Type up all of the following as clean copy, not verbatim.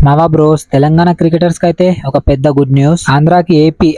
మావా bros, Telangana cricketers కి అయితే ఒక పెద్ద గుడ్ న్యూస్. ఆంధ్రాకి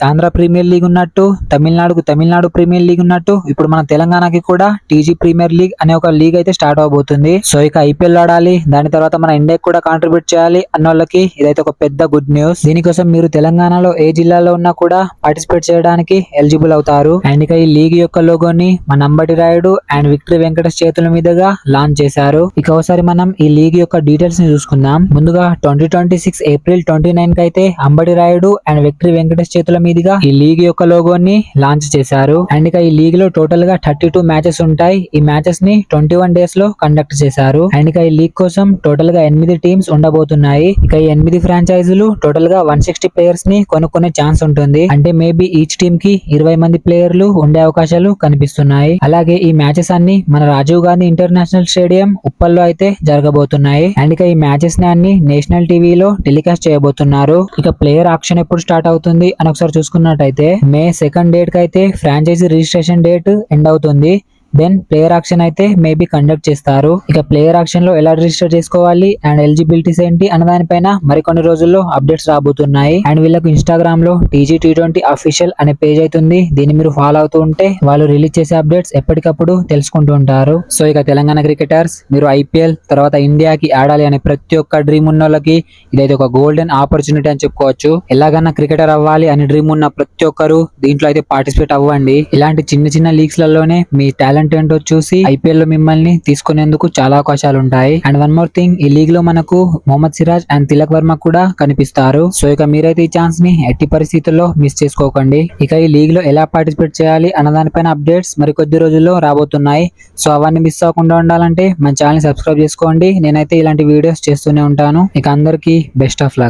ఆంధ్ర ప్రీమియర్ లీగ్ ఉన్నట్టు, తమిళనాడుకు తమిళనాడు ప్రీమియర్ లీగ్ ఉన్నట్టు ఇప్పుడు మన తెలంగాణకి కూడా టీజీ ప్రీమియర్ లీగ్ అనే ఒక లీగ్ అయితే స్టార్ట్ అవబోతుంది. సో ఇక ఐపీఎల్ ఆడాలి, దాని తర్వాత మన ఇండియాకి కూడా కాంట్రిబ్యూట్ చేయాలి అన్న వాళ్ళకి ఇదైతే ఒక పెద్ద గుడ్ న్యూస్. దీనికోసం మీరు తెలంగాణలో ఏ జిల్లాలో ఉన్నా కూడా పార్టిసిపేట్ చేయడానికి ఎలిజిబుల్ అవుతారు. అండ్ ఇక ఈ లీగ్ యొక్క లోగోని మన అంబటి రాయుడు అండ్ విక్టరీ వెంకటేష్ చేతుల మీదుగా లాంచ్ చేశారు. ఇక ఒకసారి మనం ఈ లీగ్ యొక్క డీటెయిల్స్ ని చూసుకుందాం. ముందుగా 2026 ఏప్రిల్ 29 కి అయితే అంబటి రాయుడు అండ్ విక్టరీ వెంకటేష్ చేతుల మీదుగా ఈ లీగ్ యొక్క లోగోని లాంచ్ చేశారు. అండ్ ఇక ఈ లీగ్ లో టోటల్ గా 32 మ్యాచెస్ ఉంటాయి. ఈ మ్యాచెస్ ని 21 డేస్ లో కండక్ట్ చేశారు. అండ్ ఇక ఈ లీగ్ కోసం టోటల్ గా 8 టీమ్స్ ఉండబోతున్నాయి. ఇక ఈ 8 ఫ్రాంచైజీలు టోటల్ గా 160 ప్లేయర్స్ ని కొనుక్కునే ఛాన్స్ ఉంటుంది. అంటే మేబీ ఈచ్ టీమ్ కి 20 మంది ప్లేయర్లు ఉండే అవకాశాలు కనిపిస్తున్నాయి. అలాగే ఈ మ్యాచెస్ అన్ని మన రాజీవ్ గాంధీ ఇంటర్నేషనల్ స్టేడియం ఉప్పల్లో అయితే జరగబోతున్నాయి. అండ్ ఇక ఈ మ్యాచెస్ ని అన్ని నేషనల్ టీవీలో టెలికాస్ట్ చేయబోతున్నారు. ఇక ప్లేయర్ ఆక్షన్ ఎప్పుడు స్టార్ట్ అవుతుంది అని ఒకసారి చూసుకున్నట్టయితే May 2 డేట్ కి అయితే ఫ్రాంచైజీ రిజిస్ట్రేషన్ డేట్ ఎండ్ అవుతుంది. దెన్ ప్లేయర్ ఆక్షన్ అయితే మేబీ కండక్ట్ చేస్తారు. ఇక ప్లేయర్ ఆక్షన్ లో ఎలా రిజిస్టర్ చేసుకోవాలి అండ్ ఎలిజిబిలిటీస్ ఏంటి అన్న దానిపైన మరికొన్ని రోజుల్లో అప్డేట్స్ రాబోతున్నాయి. అండ్ వీళ్ళకు ఇన్స్టాగ్రామ్ లో టీజీ T20 అఫీషియల్ అనే పేజ్ అవుతుంది. దీన్ని మీరు ఫాలో అవుతూ ఉంటే వాళ్ళు రిలీజ్ చేసే అప్డేట్స్ ఎప్పటికప్పుడు తెలుసుకుంటూ ఉంటారు. సో ఇక తెలంగాణ క్రికెటర్స్, మీరు ఐపీఎల్ తర్వాత ఇండియాకి ఆడాలి అనే ప్రతి ఒక్క డ్రీమ్ ఉన్న వాళ్ళకి ఇదైతే ఒక గోల్డెన్ ఆపర్చునిటీ అని చెప్పుకోవచ్చు. ఎలాగన్నా క్రికెటర్ అవ్వాలి అని డ్రీమ్ ఉన్న ప్రతి ఒక్కరు దీంట్లో అయితే పార్టిసిపేట్ అవ్వండి. ఇలాంటి చిన్న చిన్న లీగ్స్ లలోనే మీ టాలెంట్ ఏంటో చూసి ఐపీఎల్ లో మిమ్మల్ని తీసుకునేందుకు చాలా అవకాశాలు ఉంటాయి. అండ్ వన్ మోర్ థింగ్, ఈ లీగ్ లో మనకు మొహమ్మద్ సిరాజ్ అండ్ తిలక్ వర్మ కూడా కనిపిస్తారు. సో ఇక మీరైతే ఈ ఛాన్స్ ని ఎట్టి పరిస్థితుల్లో మిస్ చేసుకోకండి. ఇక ఈ లీగ్ లో ఎలా పార్టిసిపేట్ చేయాలి అన్న దానిపైన అప్డేట్స్ మరి కొద్ది రోజుల్లో రాబోతున్నాయి. సో అవన్నీ మిస్ అవ్వకుండా ఉండాలంటే మన ఛానల్ ని సబ్స్క్రైబ్ చేసుకోండి. నేనైతే ఇలాంటి వీడియోస్ చేస్తూనే ఉంటాను. ఇక అందరికీ బెస్ట్ ఆఫ్ లక్.